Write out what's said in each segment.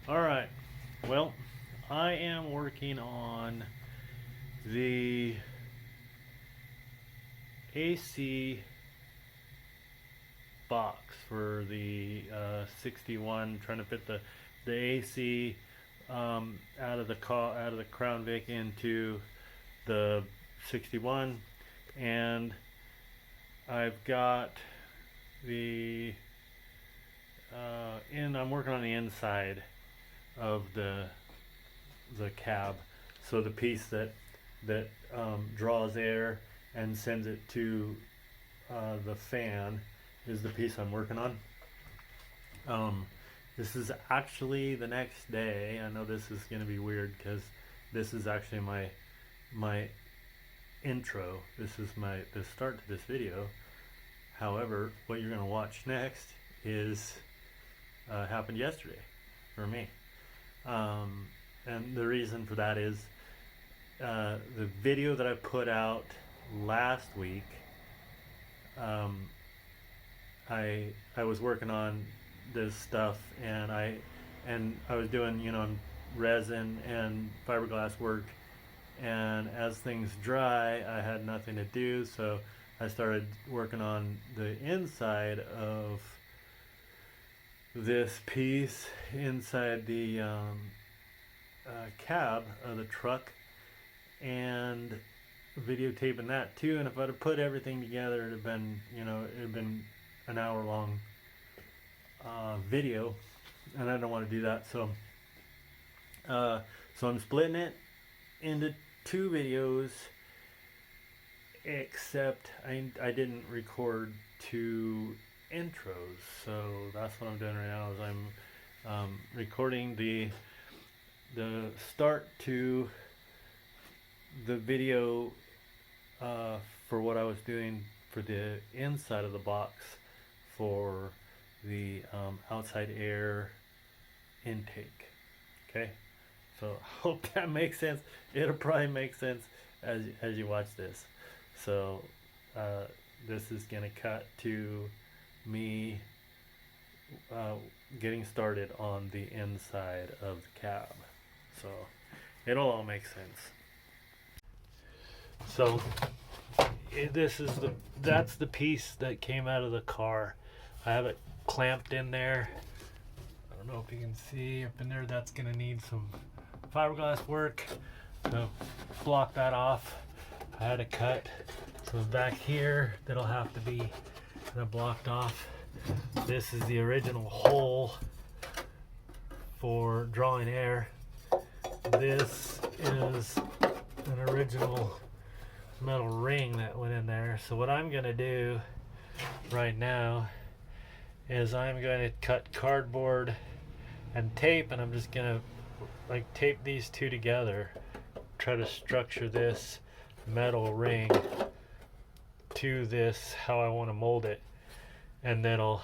Alright, well, I am working on the AC box for the 61, trying to fit the AC out of the Crown Vic into the 61, and I've got the I'm working on the inside of the cab, so the piece that draws air and sends it to the fan is the piece I'm working on. This is actually the next day. I know this is going to be weird because this is actually my intro. This is the start to this video. However, what you're going to watch next is happened yesterday for me. And the reason for that is the video that I put out last week, I was working on this stuff, and I was doing resin and fiberglass work, and as things dry I had nothing to do, so I started working on the inside of this piece inside the cab of the truck, and videotaping that too. And if I'd have put everything together, it'd have been an hour long video, and I don't want to do that. So I'm splitting it into two videos, except I didn't record two intros, so that's what I'm doing right now. Is I'm recording the start to the video for what I was doing for the inside of the box for the outside air intake. Okay, so I hope that makes sense. It'll probably make sense as you watch this. So this is gonna cut to me getting started on the inside of the cab, so it'll all make sense. So that's the piece that came out of the car. I have it clamped in there. I don't know if you can see up in there. That's gonna need some fiberglass work to block that off. I had a cut some back here that'll have to be blocked off. This is the original hole for drawing air. This is an original metal ring that went in there. So what I'm gonna do right now is I'm going to cut cardboard and tape, and I'm just gonna tape these two together, try to structure this metal ring to this how I want to mold it, and then I'll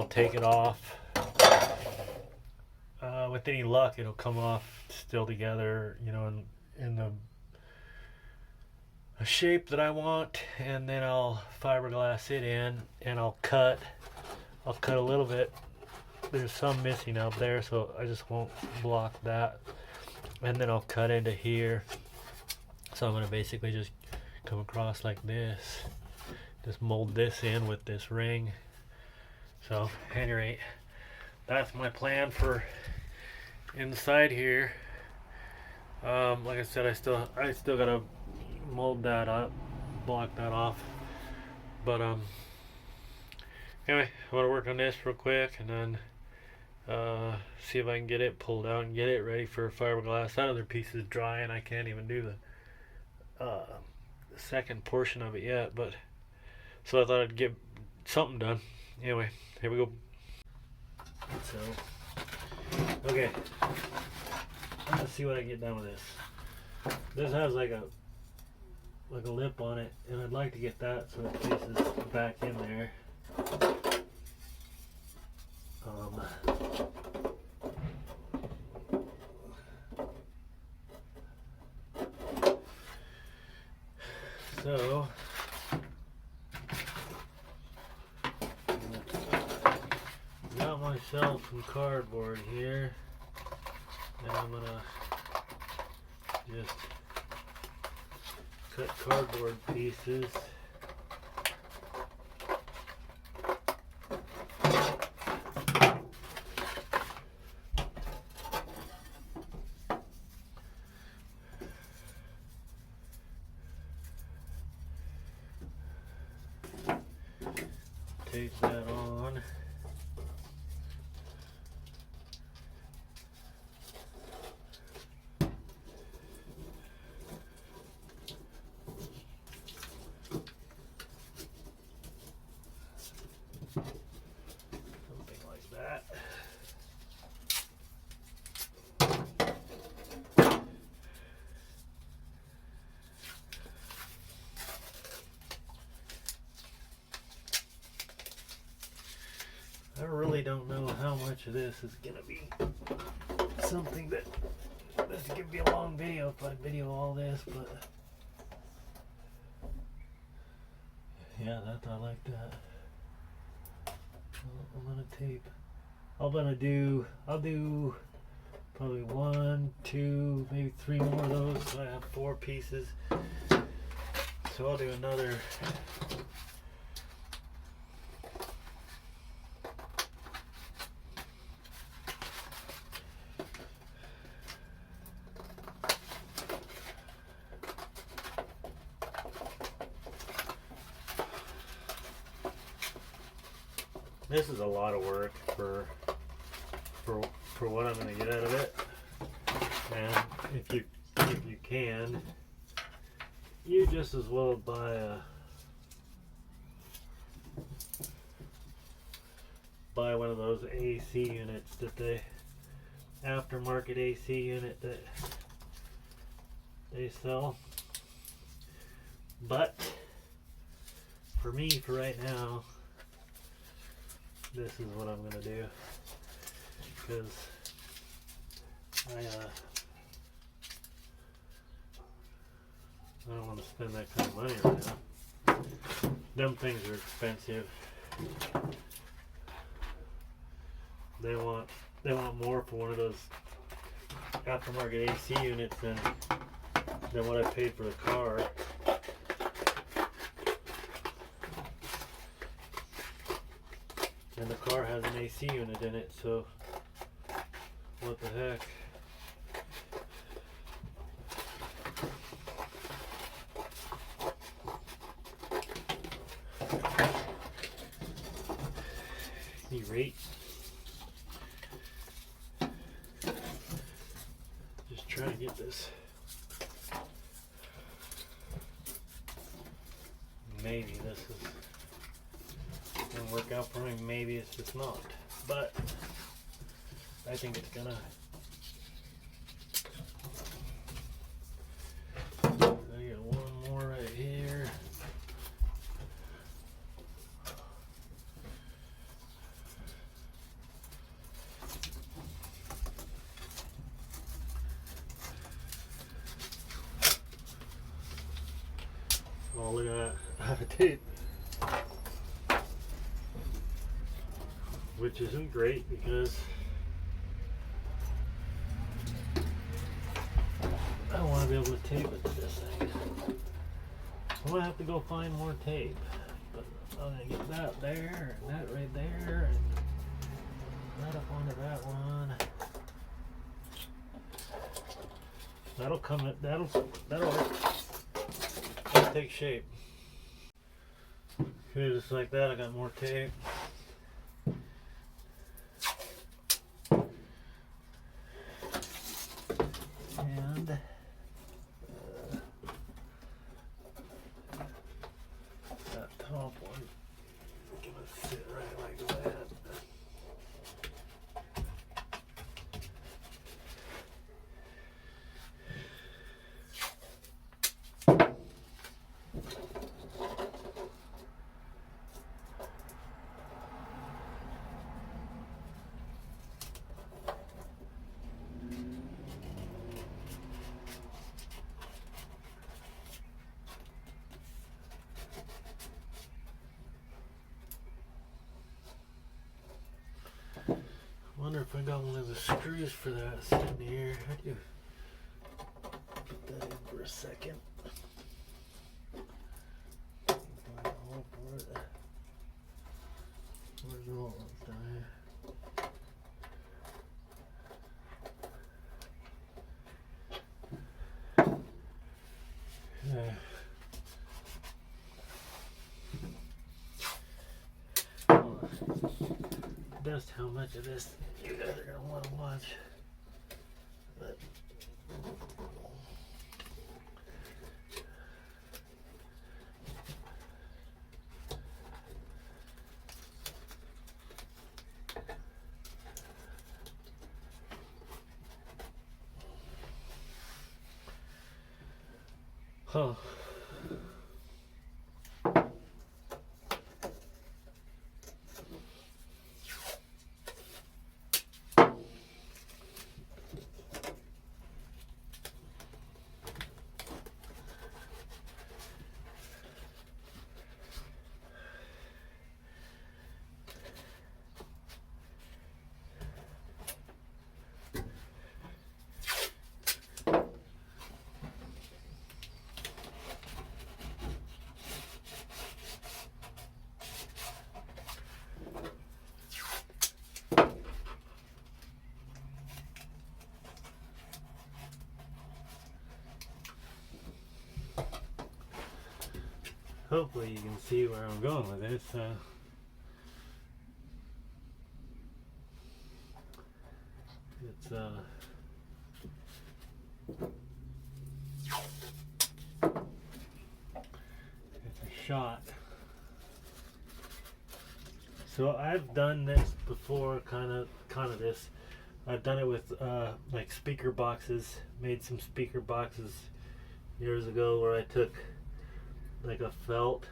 take it off. With any luck, it'll come off still together, in the shape that I want, and then I'll fiberglass it in, and I'll cut a little bit. There's some missing out there, so I just won't block that, and then I'll cut into here. So I'm going to basically just come across like this, just mold this in with this ring. So at any rate, that's my plan for inside here. Like I said, I still gotta mold that up, block that off, but anyway, I want to work on this real quick, and then see if I can get it pulled out and get it ready for fiberglass. That other piece is dry, and I can't even do the second portion of it yet, but so I thought I'd get something done. Anyway, here we go. So okay, let's see what I can get done with this. This has like a lip on it, and I'd like to get that so it faces back in there. So got my myself some cardboard here, and I'm gonna just cut cardboard pieces. Tape that on. Something like that. I really don't know how much of this is going to be something that this could be a long video if I video all this, but yeah, I like that. I'm gonna tape. I'll do probably 1, 2, maybe 3 more of those. So I have 4 pieces. So I'll do another. This is a lot of work for what I'm going to get out of it. And if you can, you just as well buy one of those AC units that aftermarket AC unit that they sell. But for me, for right now, this is what I'm going to do, because I don't want to spend that kind of money right now. Them things are expensive. They want more for one of those aftermarket AC units than what I paid for the car. And the car has an AC unit in it, so what the heck. Rate. Just trying to get this. Maybe this is gonna work out for me, maybe it's just not, but I think it's gonna. I got one more right here. Oh, look at that. I have a tape. Which isn't great because I want to be able to tape it to this thing. I'm going to have to go find more tape. But I'm going to get that there, and that right there, and that up onto that one. That'll come, that'll take shape. Okay, just like that, I got more tape. And that top one, gonna sit right like that. got one of the screws for that sitting here. How do you put that in for a second? Find a hole for it. Where's the hole down here? Just how much of this you guys are gonna want to watch, but huh. Hopefully you can see where I'm going with this. It's a shot. So I've done this before, kind of this. I've done it with like speaker boxes. Made some speaker boxes years ago where I took like a felt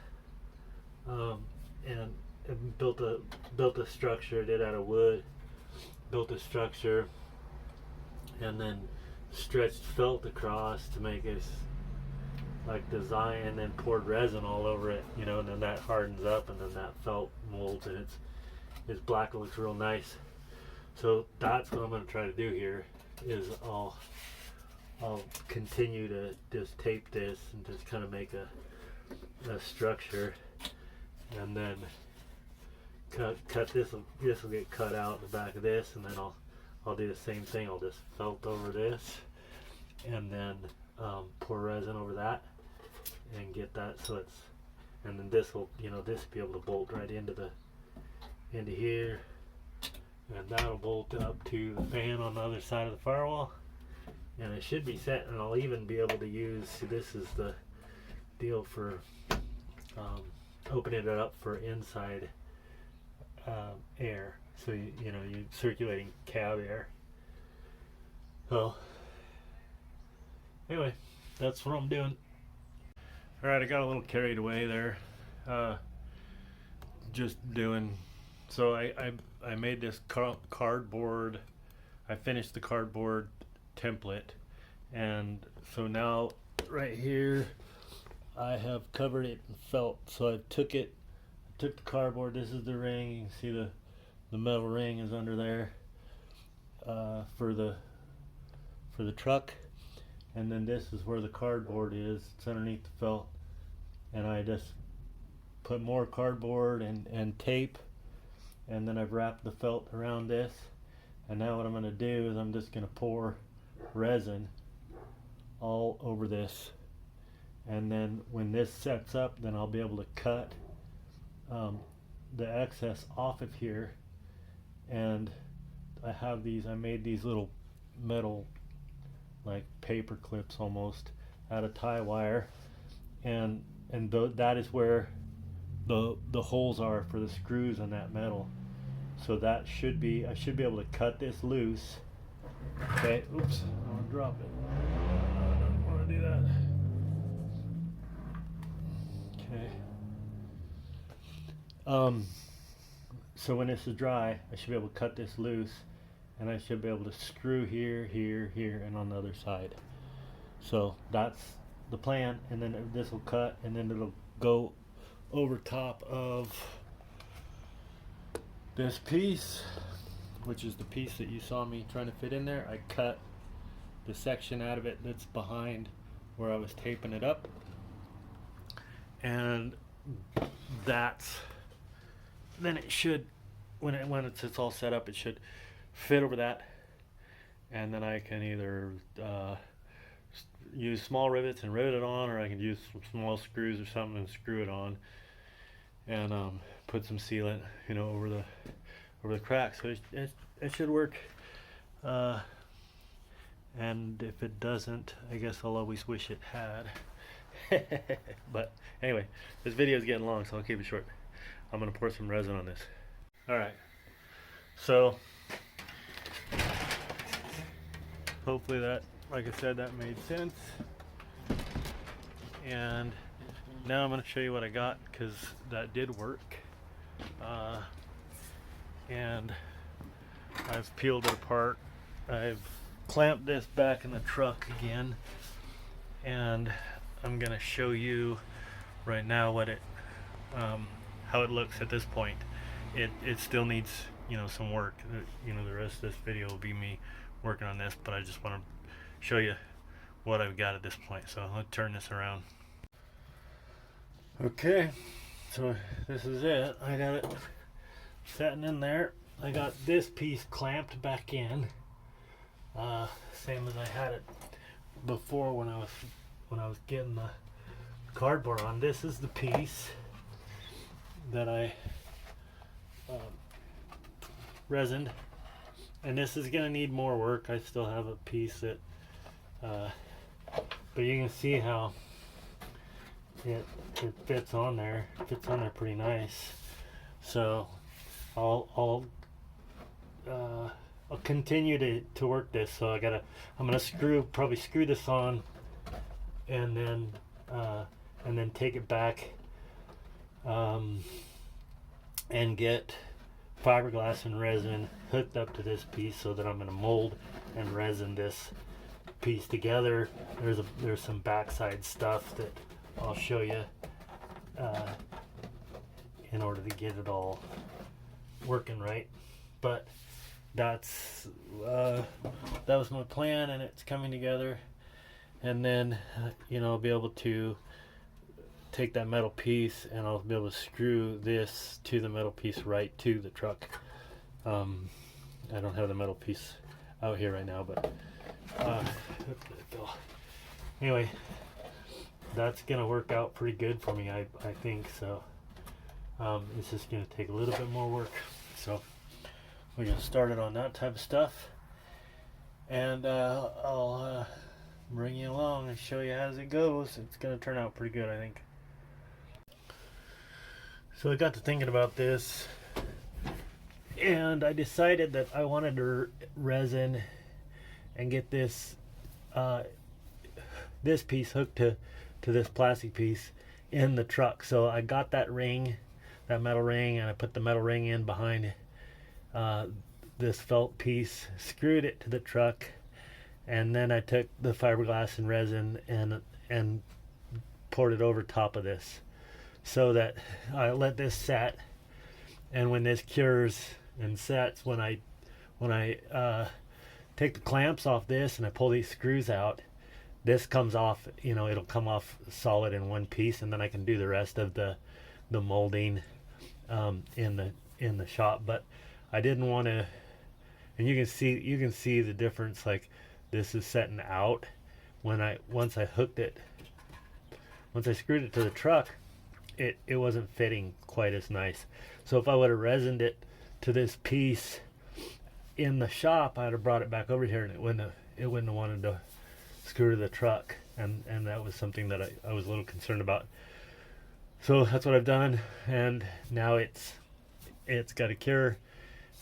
and built a structure. Did out of wood. Built a structure and then stretched felt across to make this like design, and then poured resin all over it, you know, and then that hardens up, and then that felt molds, and it's black. It looks real nice. So that's what I'm going to try to do here. Is I'll continue to just tape this and just kind of make a structure, and then cut this will get cut out in the back of this, and then I'll do the same thing. I'll just felt over this, and then pour resin over that, and get that so it's, and then this will, you know, this will be able to bolt right into here, and that'll bolt up to the fan on the other side of the firewall, and it should be set. And I'll even be able to use, see, this is the deal for opening it up for inside air, so you know, you circulating cab air. So anyway, that's what I'm doing. All right, I got a little carried away there, just doing. So I made this cardboard. I finished the cardboard template, and so now right here I have covered it in felt. So I took the cardboard. This is the ring. You can see the metal ring is under there for the truck, and then this is where the cardboard is. It's underneath the felt, and I just put more cardboard and tape, and then I've wrapped the felt around this. And now what I'm going to do is I'm just going to pour resin all over this, and then when this sets up, then I'll be able to cut the excess off of here. And I made these little metal like paper clips almost out of tie wire, and that is where the holes are for the screws in that metal. So that should be, I should be able to cut this loose. Okay, oops, I want to drop it. I don't want to do that. Okay. So when this is dry, I should be able to cut this loose, and I should be able to screw here, here, here, and on the other side. So that's the plan, and then this will cut, and then it'll go over top of this piece, which is the piece that you saw me trying to fit in there, I cut the section out of it that's behind where I was taping it up, and that's then it should, when it's all set up, it should fit over that, and then I can either use small rivets and rivet it on, or I can use some small screws or something and screw it on, and put some sealant, you know, over the cracks. So it should work. And if it doesn't, I guess I'll always wish it had. But anyway, this video is getting long, so I'll keep it short. I'm gonna pour some resin on this. All right. So hopefully that, like I said, that made sense. And now I'm going to show you what I got, because that did work. And I've peeled it apart. I've clamped this back in the truck again, and I'm going to show you right now what it, how it looks at this point. It still needs, you know, some work. You know, the rest of this video will be me working on this, but I just want to show you what I've got at this point. So let's turn this around. Okay, so this is it. I got it sitting in there. I got this piece clamped back in, same as I had it before when I was getting the cardboard on. This is the piece that I resined, and this is gonna need more work. I still have a piece that but you can see how it fits on there. It fits on there pretty nice. So I'll continue to work this. So I'm gonna probably screw this on, and then take it back and get fiberglass and resin hooked up to this piece, so that I'm gonna mold and resin this piece together. There's some backside stuff that I'll show you in order to get it all working right. But that was my plan, and it's coming together. And then you know, I'll be able to take that metal piece, and I'll be able to screw this to the metal piece right to the truck. I don't have the metal piece out here right now, but anyway, that's gonna work out pretty good for me, I think. So it's just gonna take a little bit more work. So we're gonna start it on that type of stuff, and I'll bring you along and show you as it goes. It's gonna turn out pretty good, I think. So I got to thinking about this, and I decided that I wanted to resin and get this this piece hooked to this plastic piece in the truck. So I got that ring, that metal ring, and I put the metal ring in behind this felt piece, screwed it to the truck, and then I took the fiberglass and resin and poured it over top of this, so that I let this set, and when this cures and sets, when I take the clamps off this and I pull these screws out, this comes off, you know, it'll come off solid in one piece, and then I can do the rest of the molding in the shop. But I didn't want to, and you can see the difference. Like, this is setting out. Once I screwed it to the truck, it wasn't fitting quite as nice. So if I would have resined it to this piece in the shop, I'd have brought it back over here, and it wouldn't have wanted to screw to the truck, and that was something that I was a little concerned about. So that's what I've done, and now it's got a cure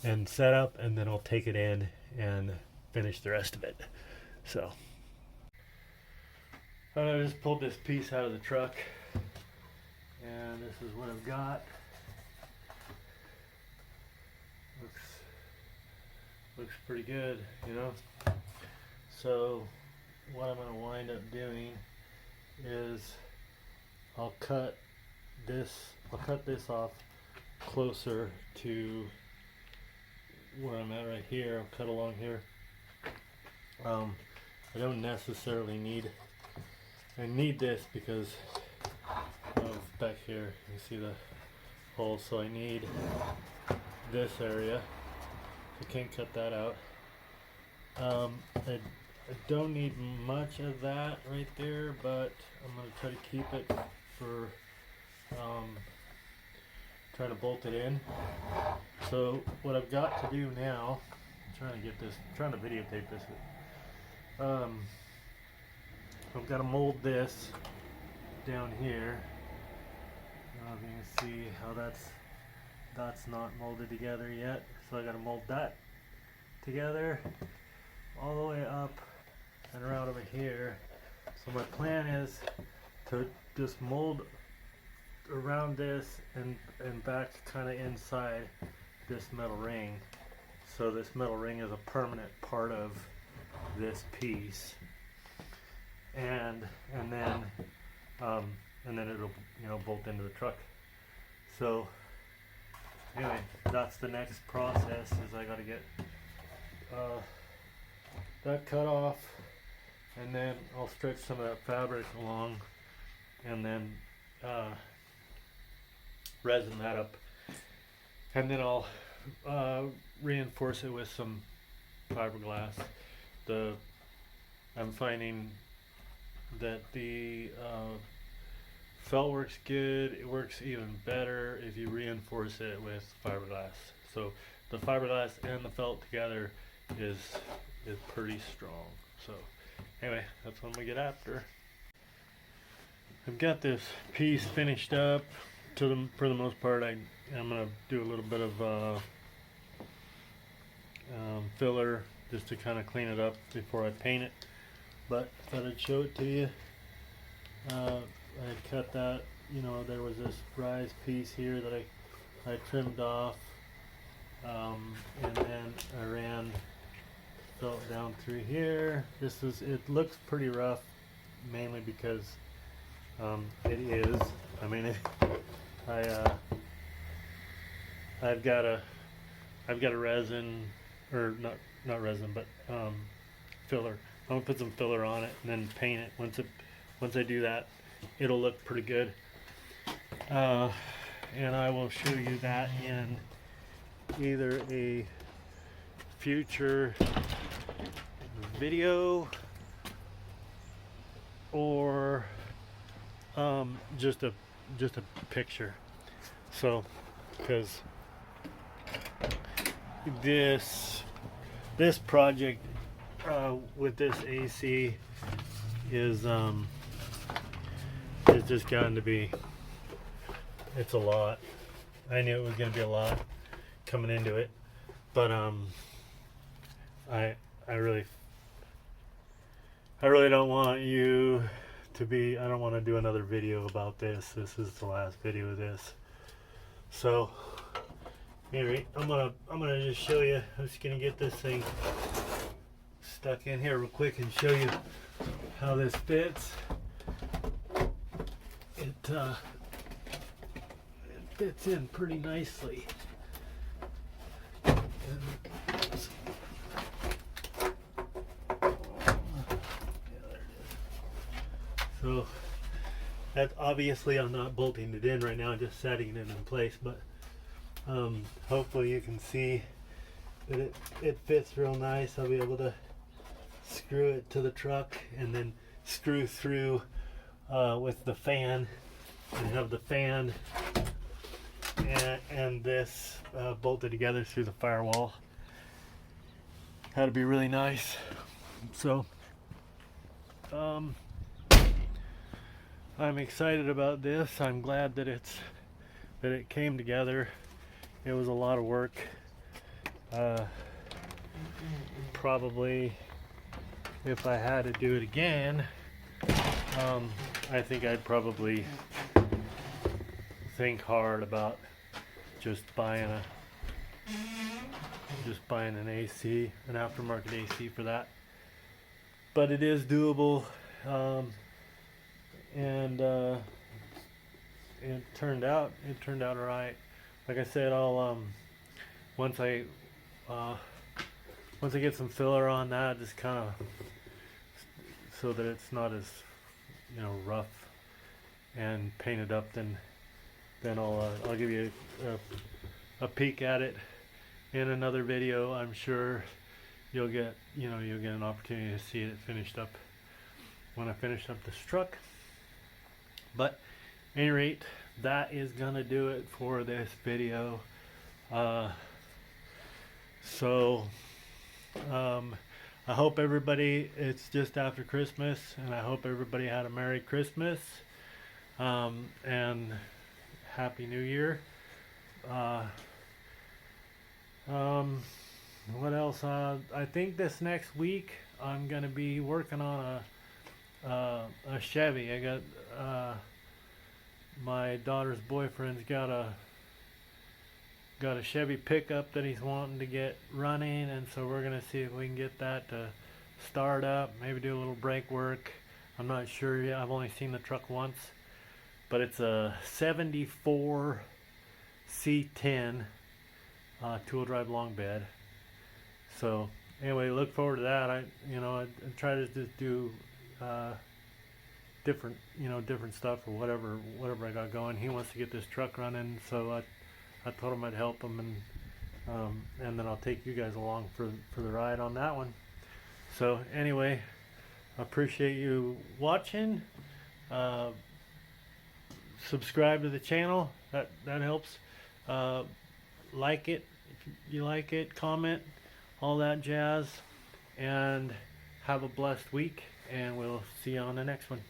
and set up, and then I'll take it in and finish the rest of it. So I just pulled this piece out of the truck, and this is what I've got. Looks pretty good, you know. So what I'm going to wind up doing is I'll cut this off closer to where I'm at right here. I'll cut along here. I don't necessarily need, I need this because of back here, you see the hole, so I need this area. I can't cut that out. I don't need much of that right there, but I'm going to try to keep it for trying to bolt it in. So what I've got to do now, I'm trying to get this, trying to videotape this. I've got to mold this down here. You can see how that's not molded together yet. So I got to mold that together all the way up and around over here. So my plan is to just mold around this and back kind of inside this metal ring. So this metal ring is a permanent part of this piece, and then it'll, you know, bolt into the truck. So anyway, that's the next process, is I got to get that cut off, and then I'll stretch some of that fabric along, and then resin that up, and then I'll reinforce it with some fiberglass. I'm finding that the felt works good. It works even better if you reinforce it with fiberglass. So the fiberglass and the felt together is pretty strong. So anyway, that's what I'm gonna get after. I've got this piece finished up for the most part. I'm gonna do a little bit of filler just to kind of clean it up before I paint it, but I thought I'd show it to you. I had cut that, you know, there was this rise piece here that I trimmed off, and then I ran felt down through here. It looks pretty rough, mainly because it is. I mean, I've got a resin, or not resin, but filler. I'm gonna put some filler on it and then paint it. Once I do that, it'll look pretty good. And I will show you that in either a future video or just a picture. So, because this project with this AC is it's just gotten to be, it's a lot. I knew it was going to be a lot coming into it, but I really don't want you to be, I don't want to do another video about this. This is the last video of this. So anyway, I'm gonna just show you. I'm just gonna get this thing stuck in here real quick and show you how this fits. It fits in pretty nicely. So that, obviously I'm not bolting it in right now, I'm just setting it in place, but hopefully you can see that it fits real nice. I'll be able to screw it to the truck and then screw through with the fan, and have the fan and this bolted together through the firewall. That'd be really nice. So I'm excited about this. I'm glad that it came together. It was a lot of work. Probably if I had to do it again, I think I'd probably think hard about just buying an AC, an aftermarket AC for that. But it is doable, and it turned out alright. Like I said, I'll once I once I get some filler on that, just kind of so that it's not as, you know, rough and painted up, then I'll give you a peek at it in another video. I'm sure you'll get an opportunity to see it finished up when I finish up this truck. But at any rate, that is gonna do it for this video. I hope everybody, it's just after Christmas, and I hope everybody had a Merry Christmas and Happy New Year. What else? I think this next week I'm gonna be working on a Chevy. I got my daughter's boyfriend's got a Chevy pickup that he's wanting to get running, and so we're gonna see if we can get that to start up, maybe do a little brake work. I'm not sure yet. I've only seen the truck once, but it's a 74 C10 two-wheel drive long bed. So anyway, look forward to that. I try to just do different stuff or whatever I got going. He wants to get this truck running, so I told him I'd help him, and then I'll take you guys along for the ride on that one. So anyway, I appreciate you watching. Subscribe to the channel. That helps. Like it if you like it. Comment, all that jazz. And have a blessed week. And we'll see you on the next one.